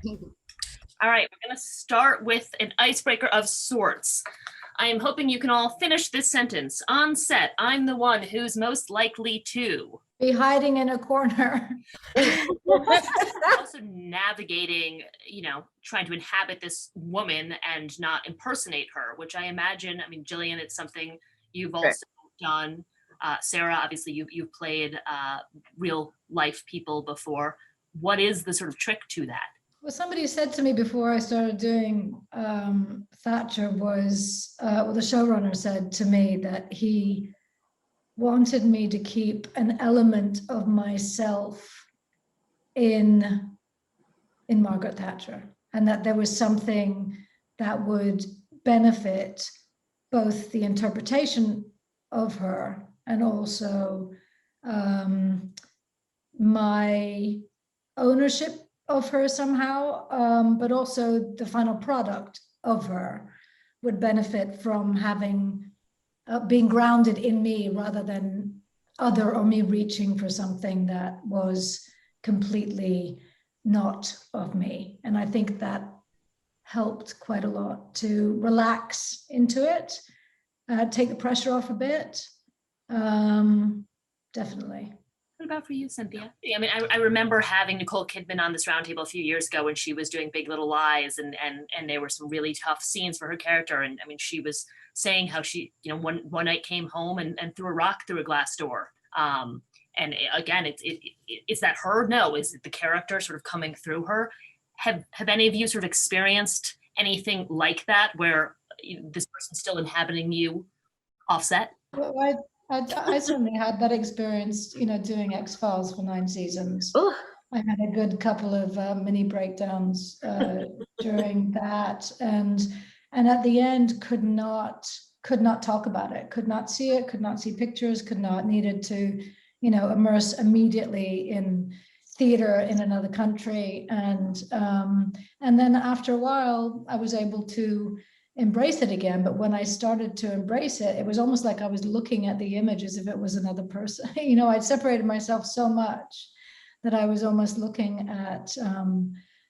All right, we're going to start with an icebreaker of sorts. I am hoping you can all finish this sentence. On set, I'm the one who's most likely to be hiding in a corner. Also navigating, trying to inhabit this woman and not impersonate her, which I imagine, Gillian, it's something you've also done. Sarah, obviously you've played real life people before. What is the sort of trick to that? Well, somebody said to me before I started doing Thatcher was, the showrunner said to me that he wanted me to keep an element of myself in Margaret Thatcher, and that there was something that would benefit both the interpretation of her and also my ownership of her somehow, but also the final product of her would benefit from having being grounded in me rather than other or me reaching for something that was completely not of me. And I think that helped quite a lot to relax into it, take the pressure off a bit. Definitely. What about for you, Cynthia? I remember having Nicole Kidman on this roundtable a few years ago when she was doing Big Little Lies, and there were some really tough scenes for her character. And she was saying how she, one night came home and threw a rock through a glass door. And again, is that her? No, is it the character sort of coming through her? Have any of you sort of experienced anything like that where this person's still inhabiting you offset? Well, I certainly had that experience, doing X-Files for 9 seasons. Ooh. I had a good couple of mini breakdowns during that, and at the end could not talk about it, could not see it, could not see pictures, needed to, immerse immediately in theater in another country, and then after a while I was able to embrace it again. But when I started to embrace it, it was almost like I was looking at the image as if it was another person. I'd separated myself so much that I was almost looking at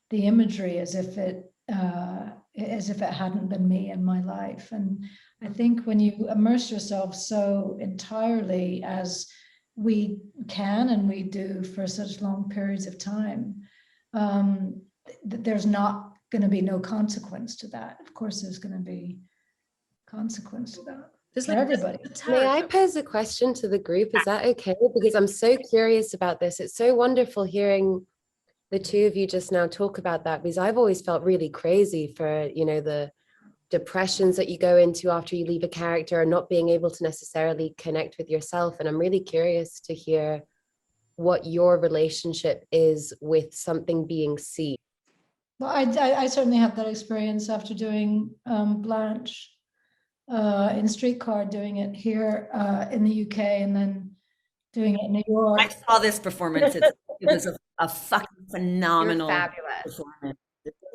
the imagery as if it hadn't been me in my life. And I think when you immerse yourself so entirely as we can and we do for such long periods of time, there's not going to be no consequence to that. Of course, there's going to be consequence to that for everybody. May I pose a question to the group? Is that okay? Because I'm so curious about this. It's so wonderful hearing the two of you just now talk about that, because I've always felt really crazy for, the depressions that you go into after you leave a character and not being able to necessarily connect with yourself. And I'm really curious to hear what your relationship is with something being seen. Well, I certainly had that experience after doing Blanche in Streetcar, doing it here in the UK, and then doing it in New York. I saw this performance. It was a fucking phenomenal. You're fabulous. Performance.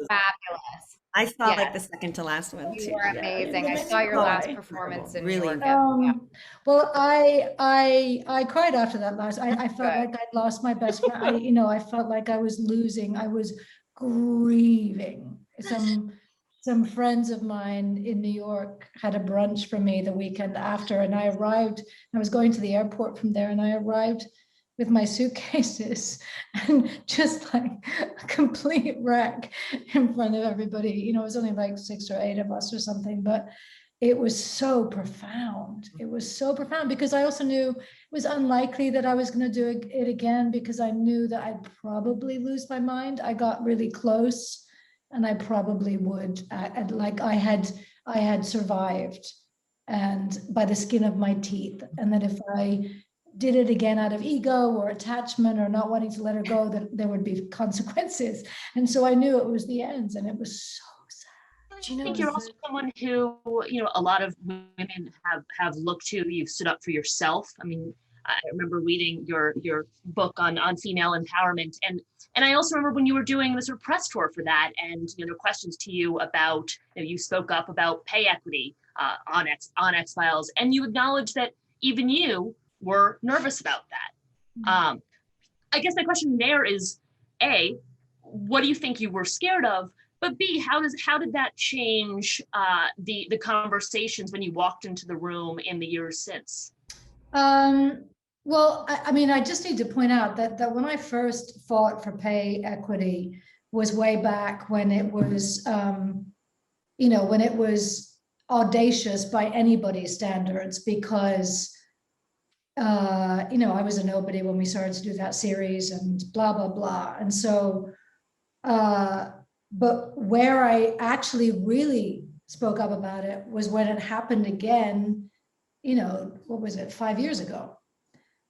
Fabulous. I saw like the second to last one too. You were amazing. I saw your last performance in really. New York. Well, I cried after that last. I felt like I'd lost my best friend. I felt like I was losing. I was grieving. Some friends of mine in New York had a brunch for me the weekend after, and I arrived. I was going to the airport from there, and I arrived with my suitcases and just like a complete wreck in front of everybody. It was only like 6 or 8 of us or something, but it was so profound. It was so profound because I also knew it was unlikely that I was going to do it again, because I knew that I'd probably lose my mind. I got really close, and I probably would. I had survived, and by the skin of my teeth. And that if I did it again out of ego or attachment or not wanting to let her go, that there would be consequences. And so I knew it was the ends, and it was so sad. I think you're also someone who, a lot of women have looked to. You've stood up for yourself. I remember reading your book on female empowerment, and I also remember when you were doing the sort of press tour for that, and questions to you about, you spoke up about pay equity on X-Files, and you acknowledged that even you were nervous about that. I guess my question there is, A, what do you think you were scared of? But B, how did that change the conversations when you walked into the room in the years since? Well, I mean, I just need to point out that when I first fought for pay equity was way back when it was, when it was audacious by anybody's standards, because, I was a nobody when we started to do that series and blah, blah, blah. And so, but where I actually really spoke up about it was when it happened again, what was it, 5 years ago,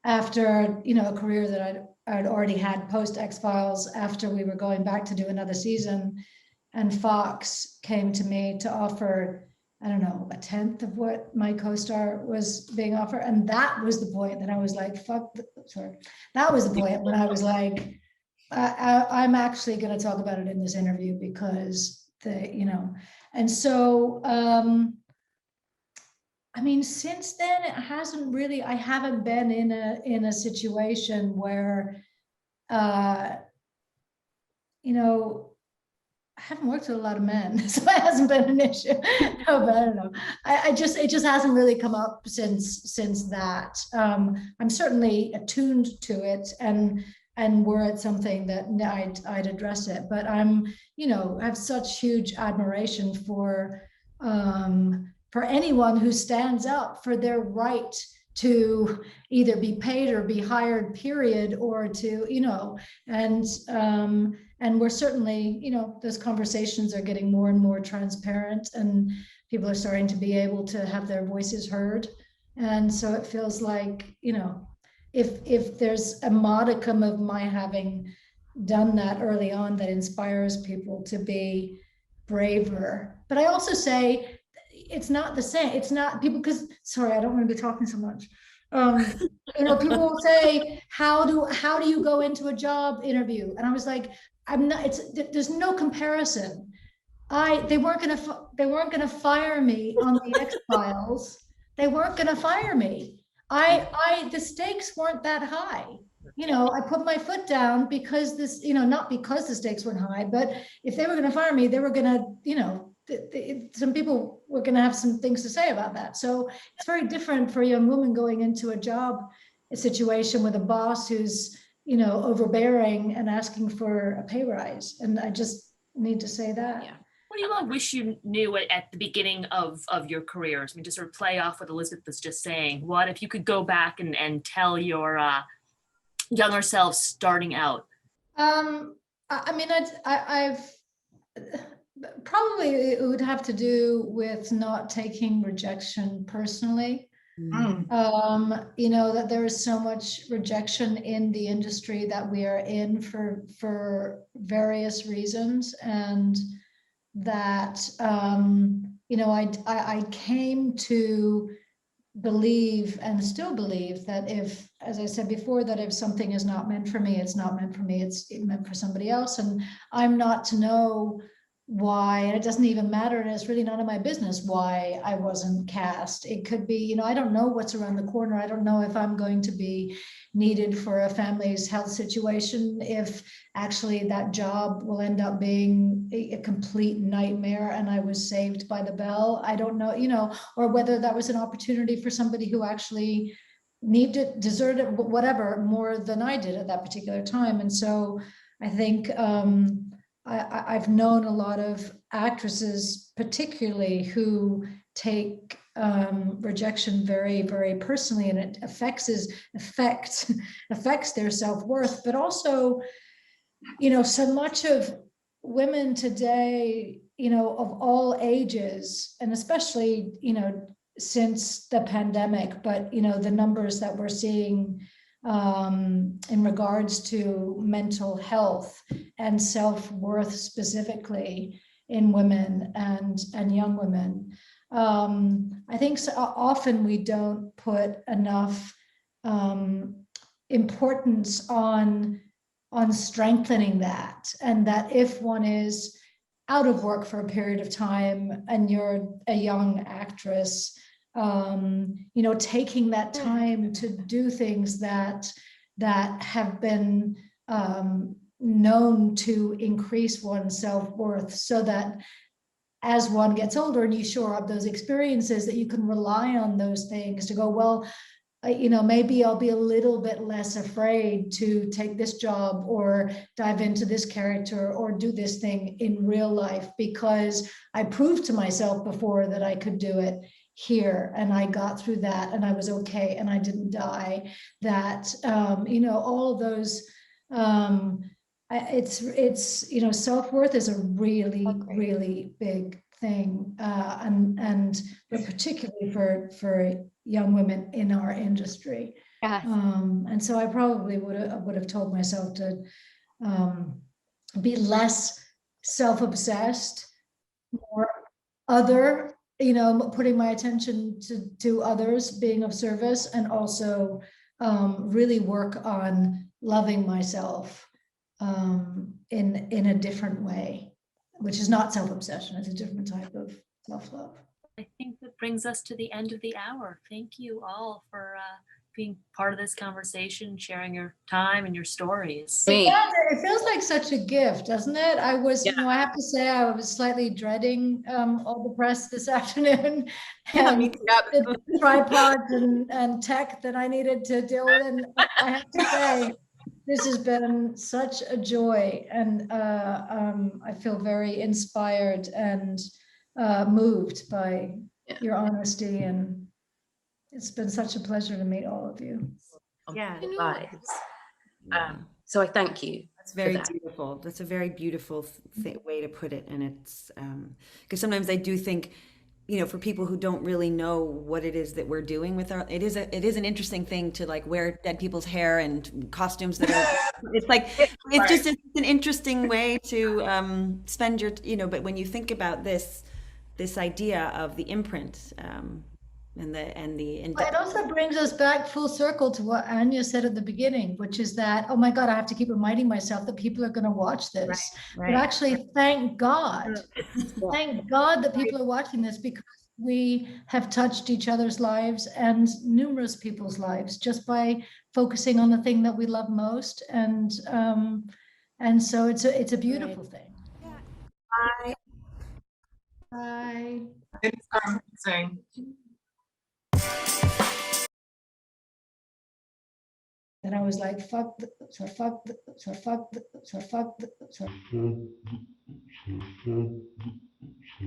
after, a career that I'd already had post X-Files, after we were going back to do another season, and Fox came to me to offer, I don't know, a tenth of what my co-star was being offered. And that was the point that I was like, that was the point when I was like, I'm actually going to talk about it in this interview, because and so, I mean, since then, it hasn't really, I haven't been in a situation where, I haven't worked with a lot of men, so it hasn't been an issue. No, but I don't know. It just hasn't really come up since that. I'm certainly attuned to it, and were it something that I'd address it. But I have such huge admiration for anyone who stands up for their right to either be paid or be hired, period, or to, and we're certainly, those conversations are getting more and more transparent, and people are starting to be able to have their voices heard. And so it feels like, if there's a modicum of my having done that early on that inspires people to be braver. But I also say, it's not the same. It's not people, because sorry, I don't want to be talking so much. People will say, how do you go into a job interview? And I was like, there's no comparison. They weren't gonna fire me on the X-Files. They weren't gonna fire me. The stakes weren't that high. I put my foot down because this, not because the stakes weren't high, but if they were gonna fire me, they were gonna, some people were going to have some things to say about that. So it's very different for a young woman going into a situation with a boss who's, overbearing and asking for a pay rise. And I just need to say that. Yeah. What do you all wish you knew at the beginning of your careers? I mean, to sort of play off what Elizabeth was just saying, what if you could go back and tell your younger self starting out? I mean, I've probably it would have to do with not taking rejection personally. That there is so much rejection in the industry that we are in for various reasons, and that I came to believe, and still believe, that if, as I said before, that if something is not meant for me, it's not meant for me, it's meant for somebody else, and I'm not to know why, and it doesn't even matter, and it's really none of my business why I wasn't cast. It could be, I don't know what's around the corner. I don't know if I'm going to be needed for a family's health situation, if actually that job will end up being a complete nightmare and I was saved by the bell. I don't know, or whether that was an opportunity for somebody who actually deserved it, whatever, more than I did at that particular time. And so I think I've known a lot of actresses, particularly, who take rejection very, very personally, and it affects their self-worth. But also, so much of women today, of all ages, and especially, since the pandemic, but the numbers that we're seeing in regards to mental health and self-worth, specifically in women and young women. I think so often we don't put enough importance on strengthening that, and that if one is out of work for a period of time and you're a young actress, taking that time to do things that have been known to increase one's self-worth, so that as one gets older and you shore up those experiences, that you can rely on those things to go, well, maybe I'll be a little bit less afraid to take this job or dive into this character or do this thing in real life, because I proved to myself before that I could do it here, and I got through that, and I was okay, and I didn't die. That all of those, it's self-worth is a really big thing, but particularly for young women in our industry. Yes. And so I probably would have told myself to be less self-obsessed, more other, putting my attention to others, being of service, and also really work on loving myself in a different way, which is not self-obsession. It's a different type of self-love. I think that brings us to the end of the hour. Thank you all for being part of this conversation, sharing your time and your stories. It feels like such a gift, doesn't it? I was, I have to say, I was slightly dreading all the press this afternoon, and the tripods and tech that I needed to deal with. And I have to say, this has been such a joy, and I feel very inspired and moved by your honesty, and it's been such a pleasure to meet all of you. Yeah. So I thank you. That's very beautiful. That's a very beautiful way to put it. And it's because sometimes I do think, for people who don't really know what it is that we're doing with it is an interesting thing to like wear dead people's hair and costumes that are, it's just an interesting way to spend your, but when you think about this idea of the imprint, it also brings us back full circle to what Anya said at the beginning, which is that, oh my God, I have to keep reminding myself that people are going to watch this. Right. But actually, thank God that people are watching this, because we have touched each other's lives and numerous people's lives just by focusing on the thing that we love most. And so it's a beautiful thing. Bye. Sorry. And I was like, fuck.